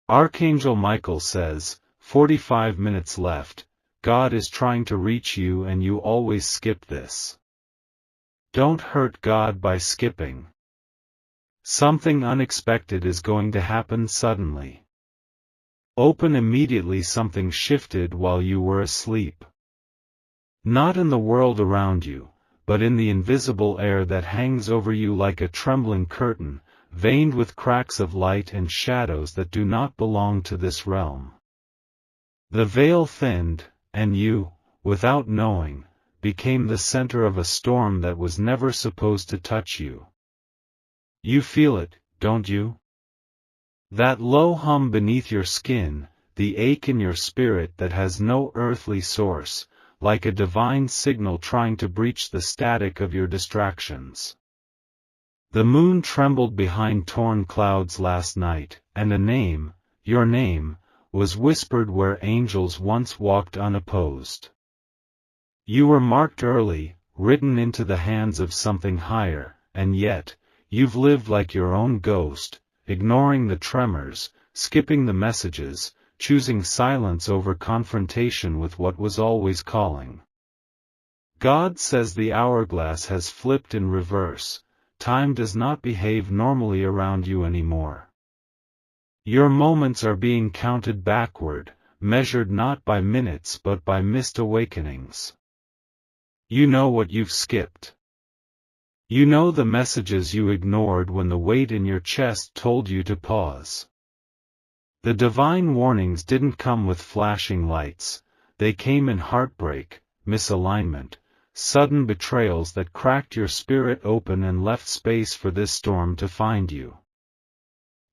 Archangel Michael says, 45 minutes left, God is trying to reach you and you always skip this. Don't hurt God by skipping. Something unexpected is going to happen suddenly. Open immediately. Something shifted while you were asleep. Not in the world around you, but in the invisible air that hangs over you like a trembling curtain, veined with cracks of light and shadows that do not belong to this realm. The veil thinned, and you, without knowing, became the center of a storm that was never supposed to touch you. You feel it, don't you? That low hum beneath your skin, the ache in your spirit that has no earthly source, like a divine signal trying to breach the static of your distractions. The moon trembled behind torn clouds last night, and a name, your name, was whispered where angels once walked unopposed. You were marked early, written into the hands of something higher, and yet, you've lived like your own ghost, ignoring the tremors, skipping the messages, choosing silence over confrontation with what was always calling. God says the hourglass has flipped in reverse. Time does not behave normally around you anymore. Your moments are being counted backward, measured not by minutes but by missed awakenings. You know what you've skipped. You know the messages you ignored when the weight in your chest told you to pause. The divine warnings didn't come with flashing lights, they came in heartbreak, misalignment, sudden betrayals that cracked your spirit open and left space for this storm to find you.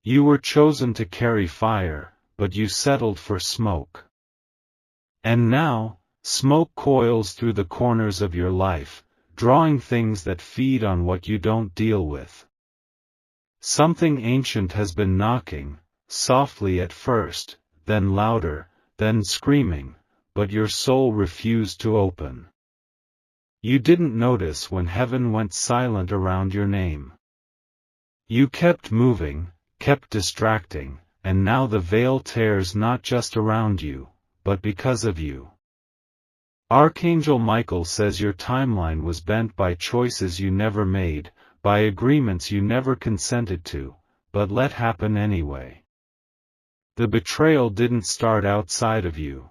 You were chosen to carry fire, but you settled for smoke. And now, smoke coils through the corners of your life, drawing things that feed on what you don't deal with. Something ancient has been knocking, softly at first, then louder, then screaming, but your soul refused to open. You didn't notice when heaven went silent around your name. You kept moving, kept distracting, and now the veil tears not just around you, but because of you. Archangel Michael says your timeline was bent by choices you never made, by agreements you never consented to, but let happen anyway. The betrayal didn't start outside of you.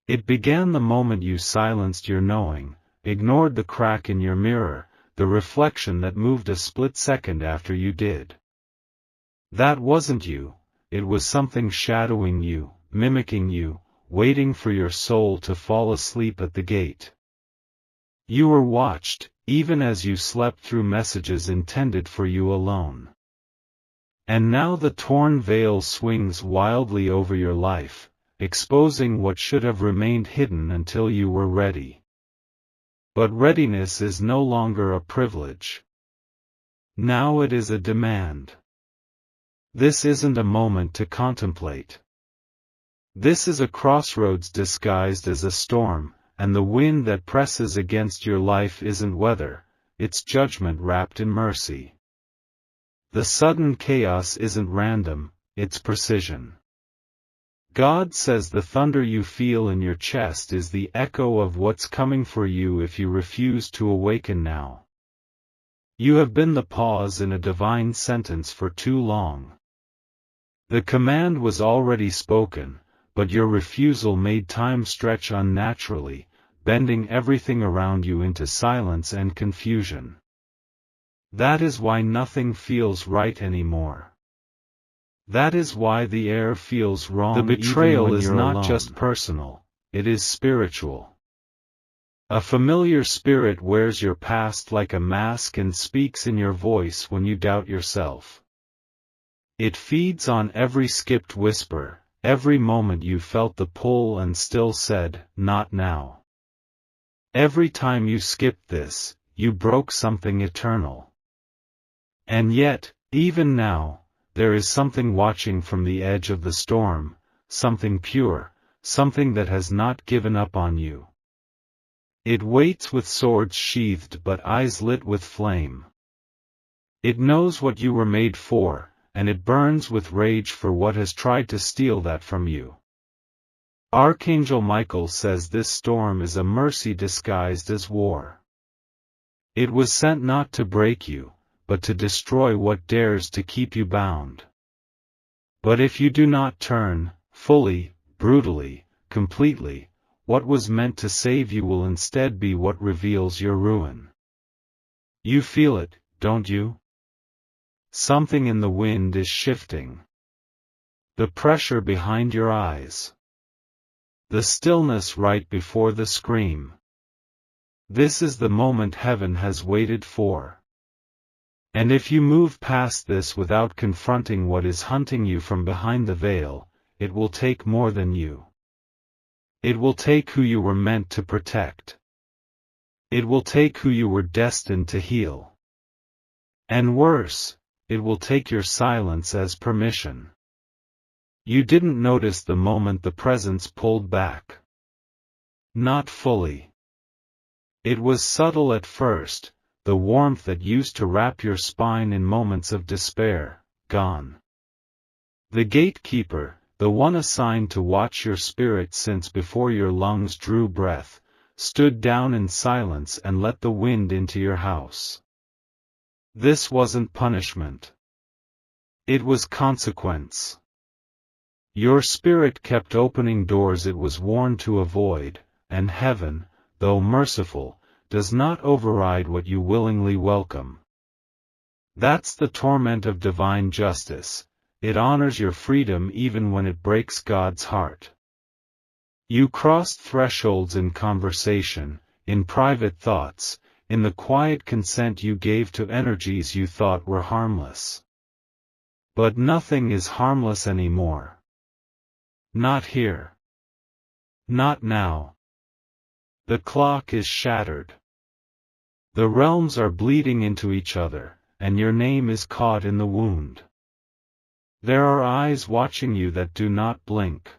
It began the moment you silenced your knowing, ignored the crack in your mirror, the reflection that moved a split second after you did. That wasn't you, it was something shadowing you, mimicking you, waiting for your soul to fall asleep at the gate. You were watched, even as you slept through messages intended for you alone. And now the torn veil swings wildly over your life, exposing what should have remained hidden until you were ready. But readiness is no longer a privilege. Now it is a demand. This isn't a moment to contemplate. This is a crossroads disguised as a storm, and the wind that presses against your life isn't weather, it's judgment wrapped in mercy. The sudden chaos isn't random, it's precision. God says the thunder you feel in your chest is the echo of what's coming for you if you refuse to awaken now. You have been the pause in a divine sentence for too long. The command was already spoken, but your refusal made time stretch unnaturally, bending everything around you into silence and confusion. That is why nothing feels right anymore. That is why the air feels wrong. The betrayal is not just personal, it is spiritual. A familiar spirit wears your past like a mask and speaks in your voice when you doubt yourself. It feeds on every skipped whisper, every moment you felt the pull and still said, "Not now." Every time you skipped this, you broke something eternal. And yet, even now, there is something watching from the edge of the storm, something pure, something that has not given up on you. It waits with swords sheathed but eyes lit with flame. It knows what you were made for, and it burns with rage for what has tried to steal that from you. Archangel Michael says this storm is a mercy disguised as war. It was sent not to break you, but to destroy what dares to keep you bound. But if you do not turn, fully, brutally, completely, what was meant to save you will instead be what reveals your ruin. You feel it, don't you? Something in the wind is shifting. The pressure behind your eyes. The stillness right before the scream. This is the moment heaven has waited for. And if you move past this without confronting what is hunting you from behind the veil, it will take more than you. It will take who you were meant to protect. It will take who you were destined to heal. And worse, it will take your silence as permission. You didn't notice the moment the presence pulled back. Not fully. It was subtle at first, the warmth that used to wrap your spine in moments of despair, gone. The gatekeeper, the one assigned to watch your spirit since before your lungs drew breath, stood down in silence and let the wind into your house. This wasn't punishment. It was consequence. Your spirit kept opening doors it was warned to avoid, and heaven, though merciful, does not override what you willingly welcome. That's the torment of divine justice. It honors your freedom even when it breaks God's heart. You crossed thresholds in conversation, in private thoughts, in the quiet consent you gave to energies you thought were harmless. But nothing is harmless anymore. Not here. Not now. The clock is shattered. The realms are bleeding into each other, and your name is caught in the wound. There are eyes watching you that do not blink.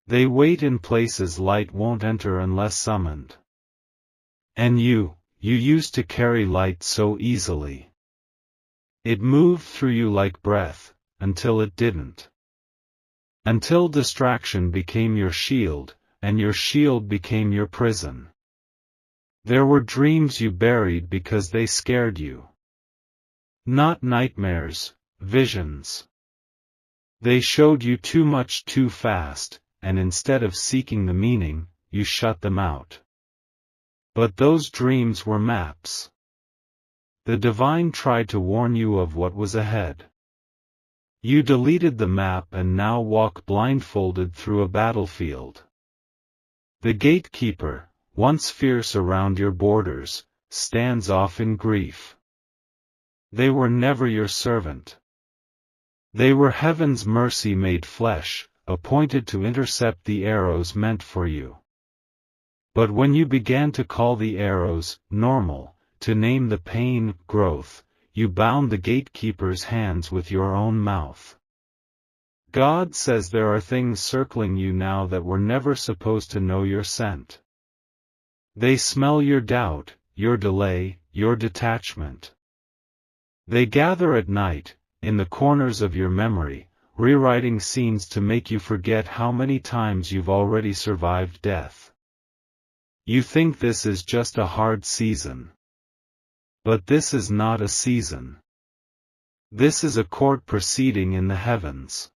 They wait in places light won't enter unless summoned. And you used to carry light so easily. It moved through you like breath, until it didn't. Until distraction became your shield, and your shield became your prison. There were dreams you buried because they scared you. Not nightmares, visions. They showed you too much too fast, and instead of seeking the meaning, you shut them out. But those dreams were maps. The divine tried to warn you of what was ahead. You deleted the map and now walk blindfolded through a battlefield. The gatekeeper, once fierce around your borders, stands off in grief. They were never your servant. They were heaven's mercy made flesh, appointed to intercept the arrows meant for you. But when you began to call the arrows normal, to name the pain growth, you bound the gatekeeper's hands with your own mouth. God says there are things circling you now that were never supposed to know your scent. They smell your doubt, your delay, your detachment. They gather at night, in the corners of your memory, rewriting scenes to make you forget how many times you've already survived death. You think this is just a hard season. But this is not a season. This is a court proceeding in the heavens.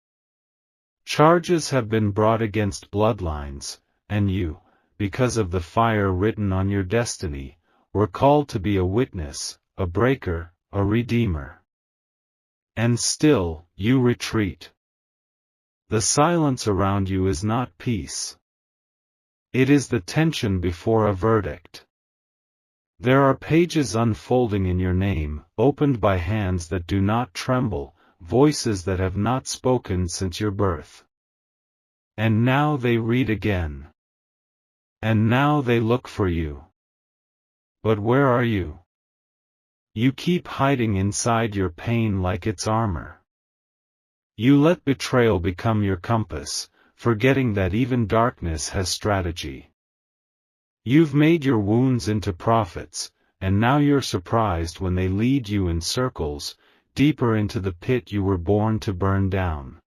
Charges have been brought against bloodlines, and you, because of the fire written on your destiny, were called to be a witness, a breaker, a redeemer. And still, you retreat. The silence around you is not peace. It is the tension before a verdict. There are pages unfolding in your name, opened by hands that do not tremble, voices that have not spoken since your birth. And now they read again. And now they look for you. But where are you? You keep hiding inside your pain like it's armor. You let betrayal become your compass, forgetting that even darkness has strategy. You've made your wounds into prophets, and now you're surprised when they lead you in circles, deeper into the pit you were born to burn down.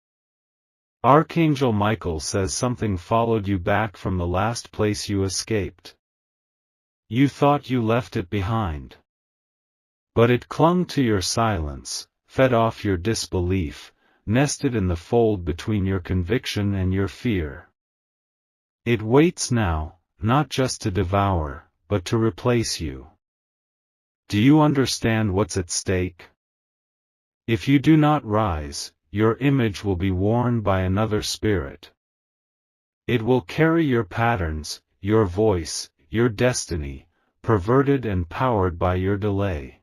Archangel Michael says something followed you back from the last place you escaped. You thought you left it behind. But it clung to your silence, fed off your disbelief, nested in the fold between your conviction and your fear. It waits now, not just to devour, but to replace you. Do you understand what's at stake? If you do not rise, your image will be worn by another spirit. It will carry your patterns, your voice, your destiny, perverted and powered by your delay.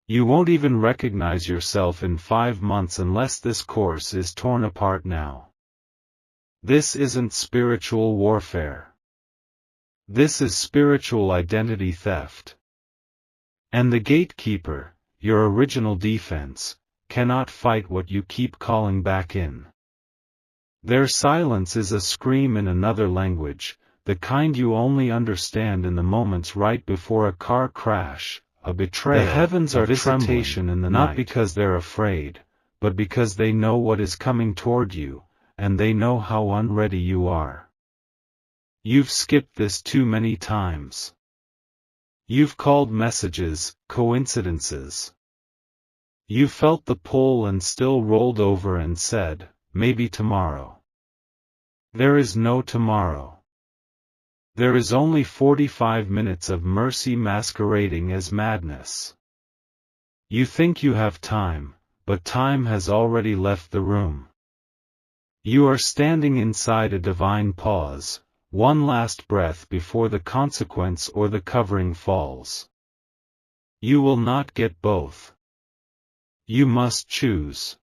You won't even recognize yourself in 5 months unless this course is torn apart now. This isn't spiritual warfare. This is spiritual identity theft. And the gatekeeper, your original defense, cannot fight what you keep calling back in. Their silence is a scream in another language, the kind you only understand in the moments right before a car crash, a betrayal. The heavens are visitation in the night, not because they're afraid, but because they know what is coming toward you, and they know how unready you are. You've skipped this too many times. You've called messages coincidences. You felt the pull and still rolled over and said, maybe tomorrow. There is no tomorrow. There is only 45 minutes of mercy masquerading as madness. You think you have time, but time has already left the room. You are standing inside a divine pause, one last breath before the consequence or the covering falls. You will not get both. You must choose.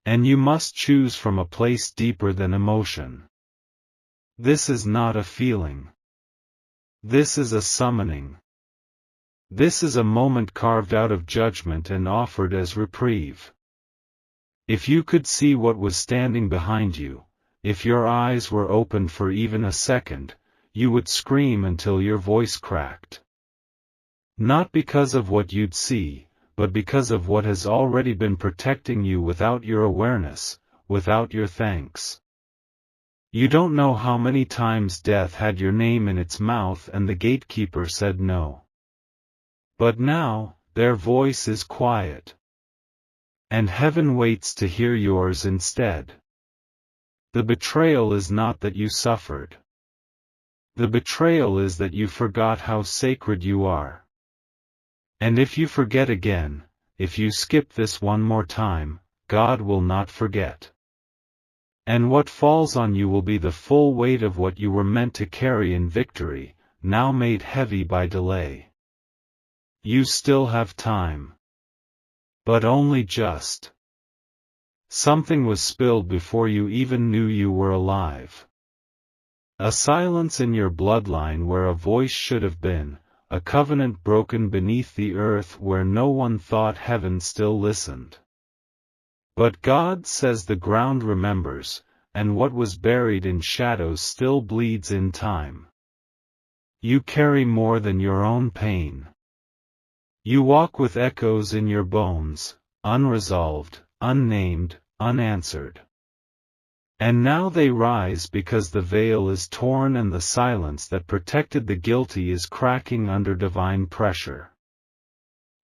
And you must choose from a place deeper than emotion. This is not a feeling. This is a summoning. This is a moment carved out of judgment and offered as reprieve. If you could see what was standing behind you, if your eyes were open for even a second, you would scream until your voice cracked. Not because of what you'd see, but because of what has already been protecting you without your awareness, without your thanks. You don't know how many times death had your name in its mouth and the gatekeeper said no. But now, their voice is quiet. And heaven waits to hear yours instead. The betrayal is not that you suffered. The betrayal is that you forgot how sacred you are. And if you forget again, if you skip this one more time, God will not forget. And what falls on you will be the full weight of what you were meant to carry in victory, now made heavy by delay. You still have time. But only just. Something was spilled before you even knew you were alive. A silence in your bloodline where a voice should have been, a covenant broken beneath the earth where no one thought heaven still listened. But God says the ground remembers, and what was buried in shadows still bleeds in time. You carry more than your own pain. You walk with echoes in your bones, unresolved, unnamed, unanswered. And now they rise because the veil is torn and the silence that protected the guilty is cracking under divine pressure.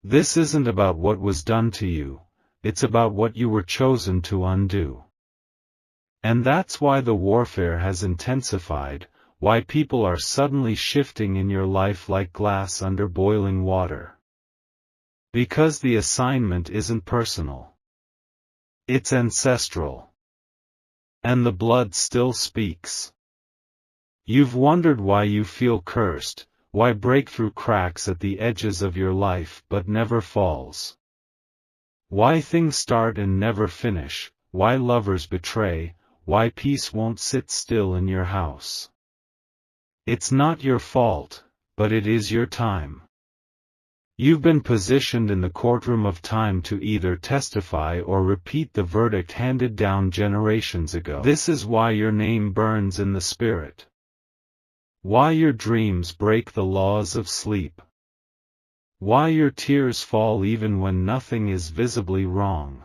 This isn't about what was done to you, it's about what you were chosen to undo. And that's why the warfare has intensified, why people are suddenly shifting in your life like glass under boiling water. Because the assignment isn't personal. It's ancestral. And the blood still speaks. You've wondered why you feel cursed, why breakthrough cracks at the edges of your life but never falls. Why things start and never finish, why lovers betray, why peace won't sit still in your house. It's not your fault, but it is your time. You've been positioned in the courtroom of time to either testify or repeat the verdict handed down generations ago. This is why your name burns in the spirit. Why your dreams break the laws of sleep. Why your tears fall even when nothing is visibly wrong.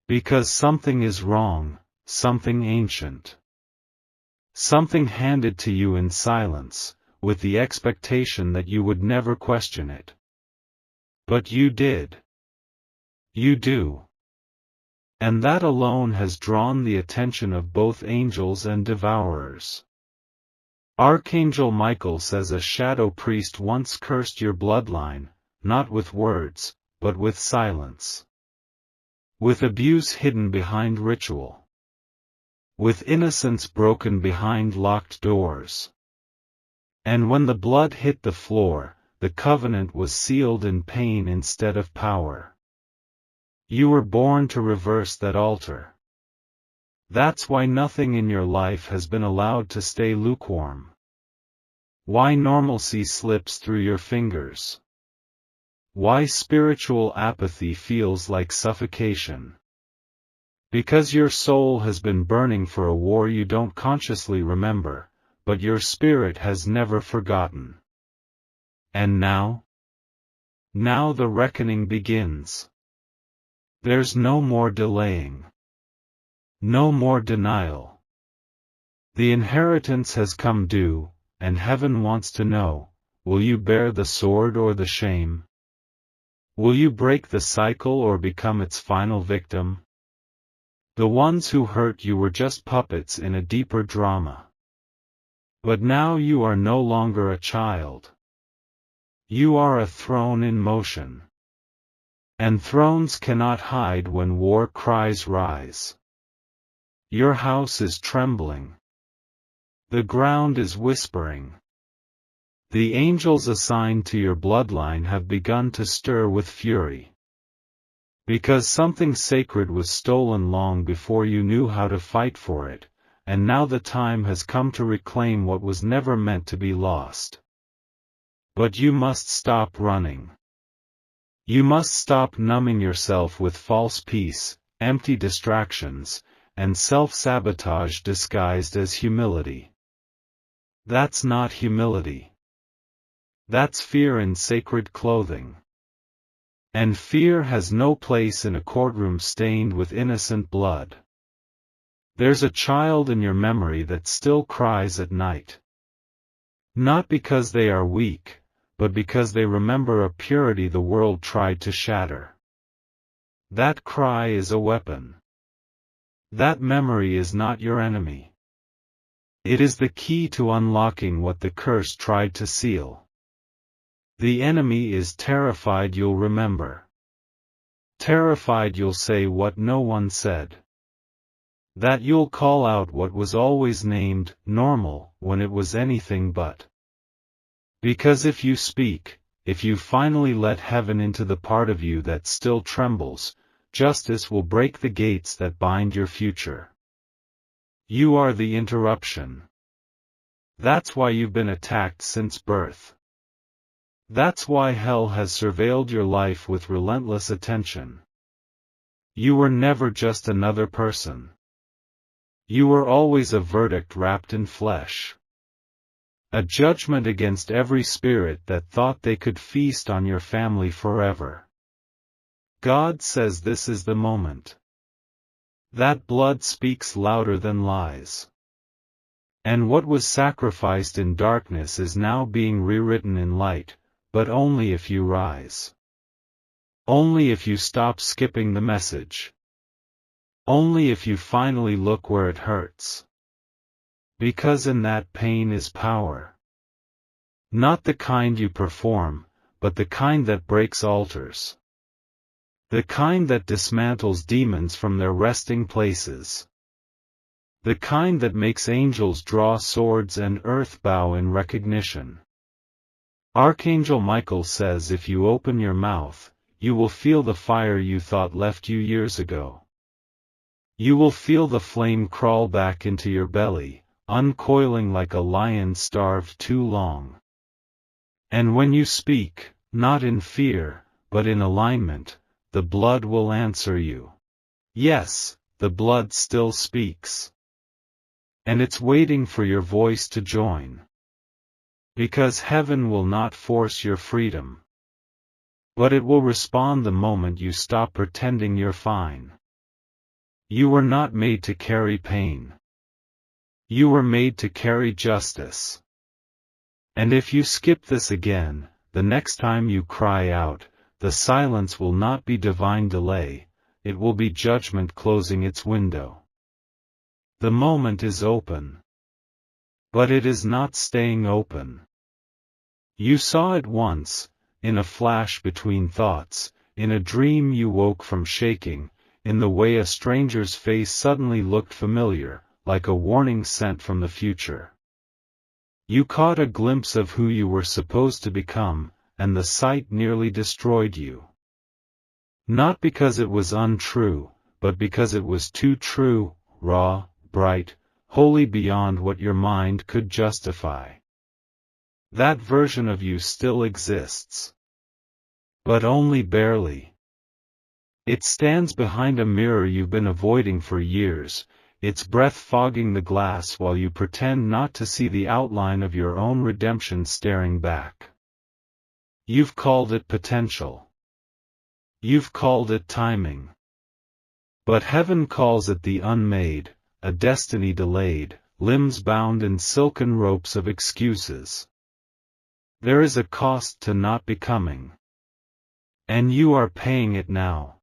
Because something is wrong, something ancient. Something handed to you in silence, with the expectation that you would never question it. But you did. You do. And that alone has drawn the attention of both angels and devourers. Archangel Michael says a shadow priest once cursed your bloodline, not with words, but with silence. With abuse hidden behind ritual. With innocence broken behind locked doors. And when the blood hit the floor, the covenant was sealed in pain instead of power. You were born to reverse that altar. That's why nothing in your life has been allowed to stay lukewarm. Why normalcy slips through your fingers. Why spiritual apathy feels like suffocation. Because your soul has been burning for a war you don't consciously remember, but your spirit has never forgotten. And now? Now the reckoning begins. There's no more delaying. No more denial. The inheritance has come due, and heaven wants to know, will you bear the sword or the shame? Will you break the cycle or become its final victim? The ones who hurt you were just puppets in a deeper drama. But now you are no longer a child. You are a throne in motion. And thrones cannot hide when war cries rise. Your house is trembling. The ground is whispering. The angels assigned to your bloodline have begun to stir with fury. Because something sacred was stolen long before you knew how to fight for it, and now the time has come to reclaim what was never meant to be lost. But you must stop running. You must stop numbing yourself with false peace, empty distractions, and self-sabotage disguised as humility. That's not humility. That's fear in sacred clothing. And fear has no place in a courtroom stained with innocent blood. There's a child in your memory that still cries at night. Not because they are weak, but because they remember a purity the world tried to shatter. That cry is a weapon. That memory is not your enemy. It is the key to unlocking what the curse tried to seal. The enemy is terrified you'll remember. Terrified you'll say what no one said. That you'll call out what was always named normal when it was anything but. Because if you speak, if you finally let heaven into the part of you that still trembles, justice will break the gates that bind your future. You are the interruption. That's why you've been attacked since birth. That's why hell has surveilled your life with relentless attention. You were never just another person. You were always a verdict wrapped in flesh. A judgment against every spirit that thought they could feast on your family forever. God says this is the moment. That blood speaks louder than lies. And what was sacrificed in darkness is now being rewritten in light, but only if you rise. Only if you stop skipping the message. Only if you finally look where it hurts. Because in that pain is power. Not the kind you perform, but the kind that breaks altars. The kind that dismantles demons from their resting places. The kind that makes angels draw swords and earth bow in recognition. Archangel Michael says if you open your mouth, you will feel the fire you thought left you years ago. You will feel the flame crawl back into your belly, uncoiling like a lion starved too long. And when you speak, not in fear, but in alignment, the blood will answer you. Yes, the blood still speaks. And it's waiting for your voice to join. Because heaven will not force your freedom. But it will respond the moment you stop pretending you're fine. You were not made to carry pain. You were made to carry justice. And if you skip this again, the next time you cry out, the silence will not be divine delay, it will be judgment closing its window. The moment is open. But it is not staying open. You saw it once, in a flash between thoughts, in a dream you woke from shaking, in the way a stranger's face suddenly looked familiar, like a warning sent from the future. You caught a glimpse of who you were supposed to become, and the sight nearly destroyed you. Not because it was untrue, but because it was too true, raw, bright, wholly beyond what your mind could justify. That version of you still exists. But only barely. It stands behind a mirror you've been avoiding for years, its breath fogging the glass while you pretend not to see the outline of your own redemption staring back. You've called it potential. You've called it timing. But heaven calls it the unmade, a destiny delayed, limbs bound in silken ropes of excuses. There is a cost to not becoming. And you are paying it now.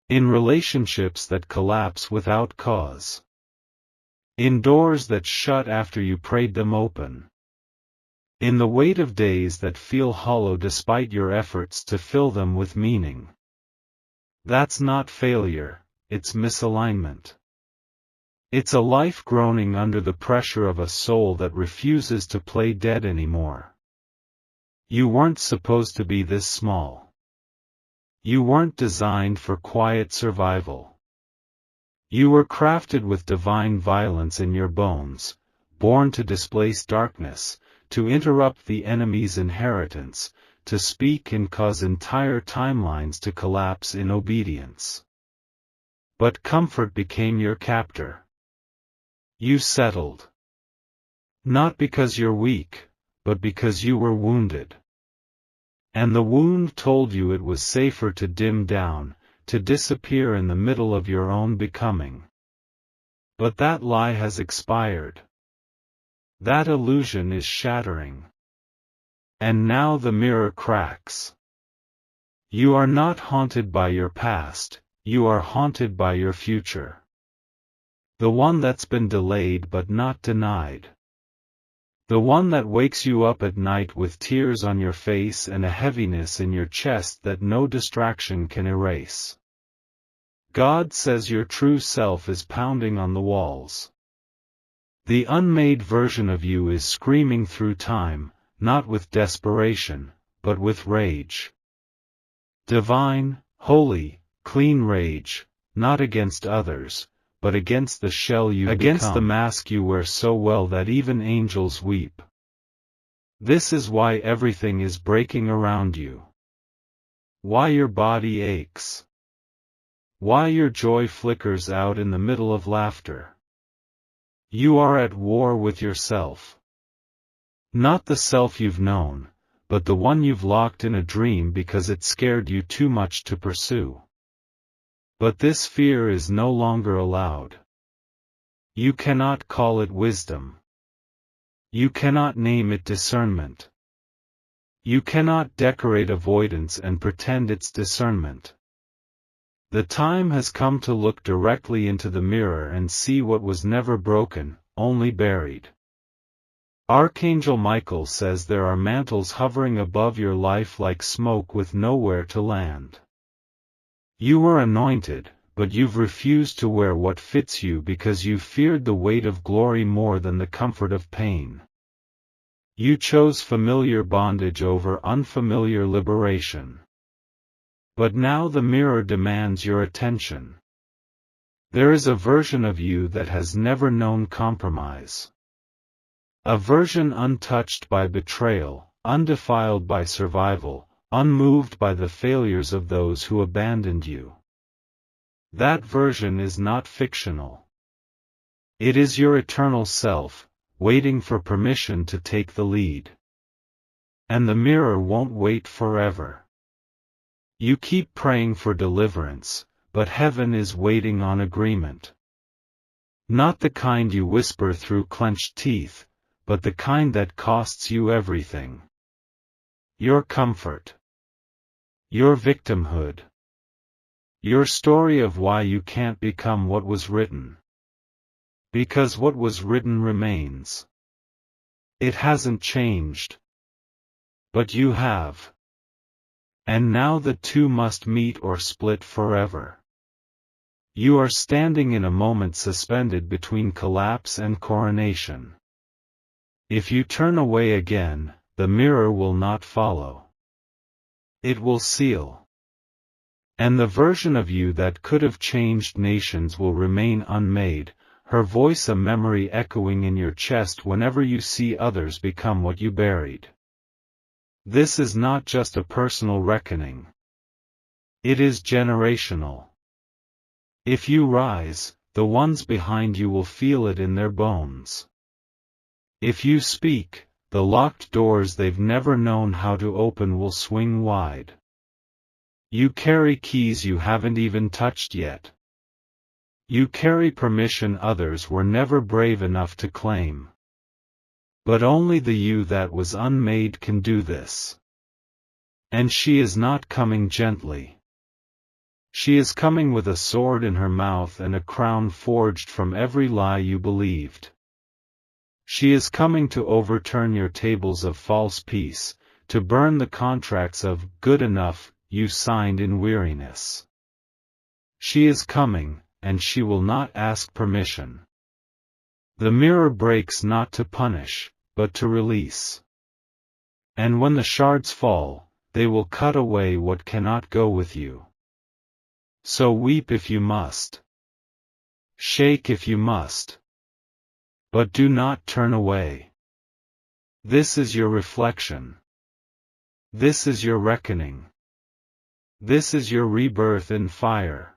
In relationships that collapse without cause. In doors that shut after you prayed them open. In the weight of days that feel hollow despite your efforts to fill them with meaning. That's not failure, it's misalignment. It's a life groaning under the pressure of a soul that refuses to play dead anymore. You weren't supposed to be this small. You weren't designed for quiet survival. You were crafted with divine violence in your bones, born to displace darkness, to interrupt the enemy's inheritance, to speak and cause entire timelines to collapse in obedience. But comfort became your captor. You settled. Not because you're weak, but because you were wounded. And the wound told you it was safer to dim down, to disappear in the middle of your own becoming. But that lie has expired. That illusion is shattering. And now the mirror cracks. You are not haunted by your past, you are haunted by your future. The one that's been delayed but not denied. The one that wakes you up at night with tears on your face and a heaviness in your chest that no distraction can erase. God says your true self is pounding on the walls. The unmade version of you is screaming through time, not with desperation, but with rage. Divine, holy, clean rage, not against others, but against the shell you become. Against the mask you wear so well that even angels weep. This is why everything is breaking around you. Why your body aches. Why your joy flickers out in the middle of laughter. You are at war with yourself. Not the self you've known, but the one you've locked in a dream because it scared you too much to pursue. But this fear is no longer allowed. You cannot call it wisdom. You cannot name it discernment. You cannot decorate avoidance and pretend it's discernment. The time has come to look directly into the mirror and see what was never broken, only buried. Archangel Michael says there are mantles hovering above your life like smoke with nowhere to land. You were anointed, but you've refused to wear what fits you because you feared the weight of glory more than the comfort of pain. You chose familiar bondage over unfamiliar liberation. But now the mirror demands your attention. There is a version of you that has never known compromise. A version untouched by betrayal, undefiled by survival, unmoved by the failures of those who abandoned you. That version is not fictional. It is your eternal self, waiting for permission to take the lead. And the mirror won't wait forever. You keep praying for deliverance, but heaven is waiting on agreement. Not the kind you whisper through clenched teeth, but the kind that costs you everything. Your comfort. Your victimhood. Your story of why you can't become what was written. Because what was written remains. It hasn't changed. But you have. And now the two must meet or split forever. You are standing in a moment suspended between collapse and coronation. If you turn away again, the mirror will not follow. It will seal. And the version of you that could have changed nations will remain unmade, her voice a memory echoing in your chest whenever you see others become what you buried. This is not just a personal reckoning. It is generational. If you rise, the ones behind you will feel it in their bones. If you speak, the locked doors they've never known how to open will swing wide. You carry keys you haven't even touched yet. You carry permission others were never brave enough to claim. But only the you that was unmade can do this. And she is not coming gently. She is coming with a sword in her mouth and a crown forged from every lie you believed. She is coming to overturn your tables of false peace, to burn the contracts of good enough you signed in weariness. She is coming, and she will not ask permission. The mirror breaks not to punish, but to release. And when the shards fall, they will cut away what cannot go with you. So weep if you must. Shake if you must. But do not turn away. This is your reflection. This is your reckoning. This is your rebirth in fire.